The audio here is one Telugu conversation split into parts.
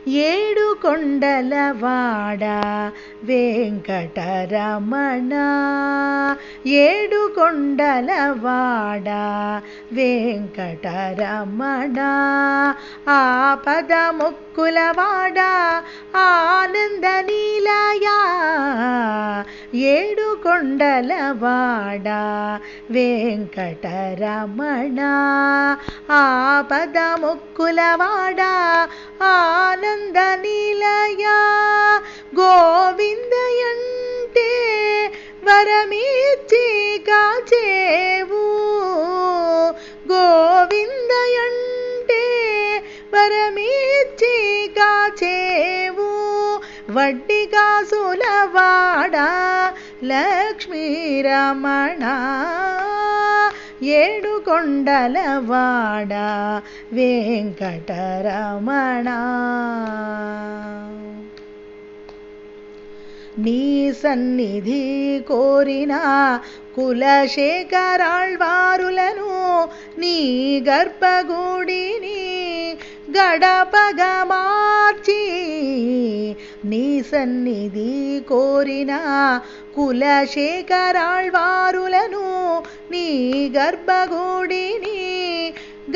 ఏడు కొండలవాడ వెంకటరమణ, ఏడు కొండలవాడ వెంకటరమణ, ఆపద మొక్కులవాడ ఆనంద నిలయ, ఏడు కొండలవాడ వెంకటరమణ, ఆపద మొక్కులవాడ ఆనంద నిలయ, గోవిందయంటే వరమిచ్చి కాచేవు, గోవిందయంటే వరమిచ్చి కాచేవు, వడ్డీ కాసులవాడ లక్ష్మీరమణ, ఏడు కొండలవాడ వెంకటరమణ. నీ సన్నిధి కోరిన కులశేఖరాళ్వారులను నీ గర్భగుడిని గడపగా మార్చి, నీ సన్నిధి కోరిన కులశేఖరాళ్వారులను నీ గర్భగుడిని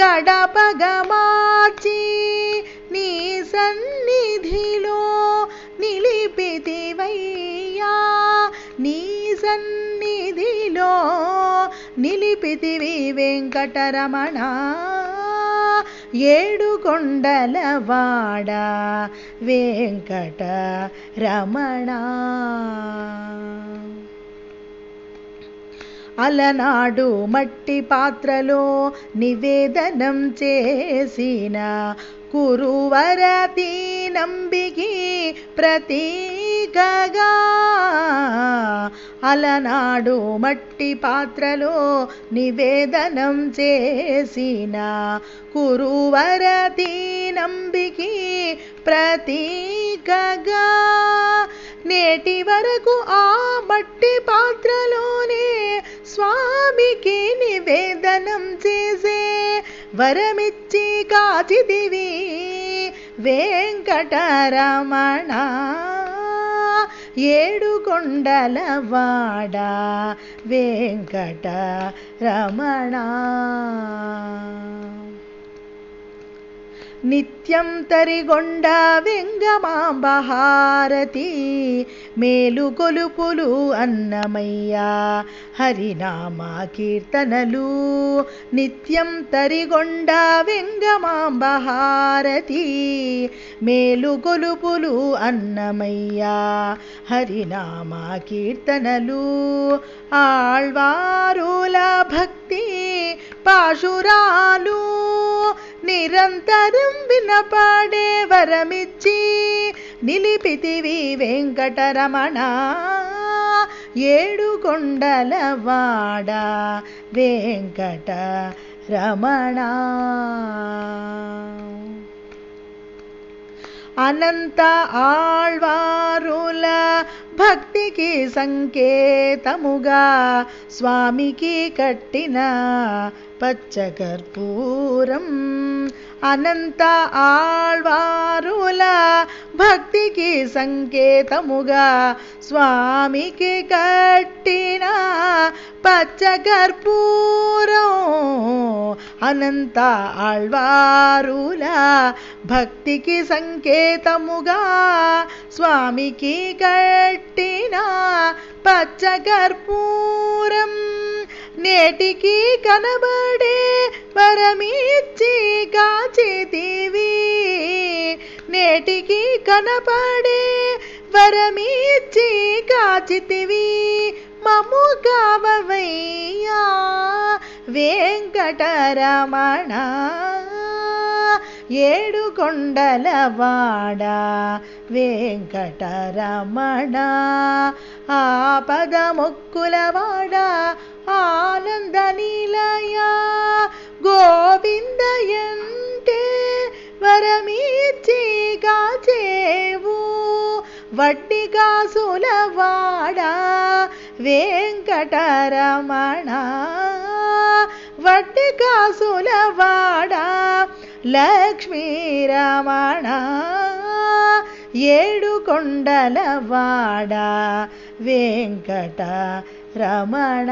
గడపగా మార్చి, నీ సన్నిధిలో నిలిపితివయ్యా, నీ సన్నిధిలో నిలిపితివి వెంకటరమణ, ఏడు కొండలవాడ వెంకటరమణ. అలనాడు మట్టి పాత్రలో నివేదనం చేసిన కురువరతి నంబికి ప్రతీకగా, అలనాడు మట్టి పాత్రలో నివేదనం చేసిన కురువరతి నంబికి ప్రతీకగా, నేటి వరకు ఆ మట్టి పాత్రలోనే స్వామికి నివేదనం చేసే వరమిచ్చి కాచితివి వెంకటరమణ, ఏడు కొండలవాడ వెంకటరమణ. నిత్యం తరిగొండ వెంగమాంబ హారతి, మేలు కొలుపులు అన్నమయ్య హరినామ కీర్తనలు, నిత్యం తరిగొండ వెంగమాంబ హారతి, మేలు కొలుపులు అన్నమయ్య హరినామ కీర్తనలు, ఆళ్వారుల భక్తి పాశురాలు నిరంతరం వినపాడే వరమిచ్చి నిలిపితివి వెంకటరమణ, ఏడు కొండలవాడ వెంకటరమణ. అనంత ఆళ్వారుల భక్తికి సంకేతముగా స్వామికి కట్టిన పచ్చకర్పూరం, అనంత ఆళ్వారుల భక్తికి సంకేతముగా స్వామికి కట్టిన పచ్చకర్పూరం, అనంత ఆళ్వారుల భక్తికి సంకేతముగా స్వామికి కట్టిన పచ్చకర్పూరం, నేటికి కనబడే వరమిచ్చి కాచితివి, నేటికి కనపడే వరమిచ్చి కాచితివి, మమ్ము కావవయ్యా వెంకటరమణ, ఏడు కొండలవాడ వెంకటరమణ, ఆపద మొక్కులవాడ ఆనంద నిలయ, గోవిందయంటే వరమిచ్చి కాచేవు, వడ్డీ కాసులవాడ వెంకటరమణ, వడ్డీ కాసులవాడ లక్ష్మీరమణ. ఏడు కొండలవాడ వెంకట రమణ.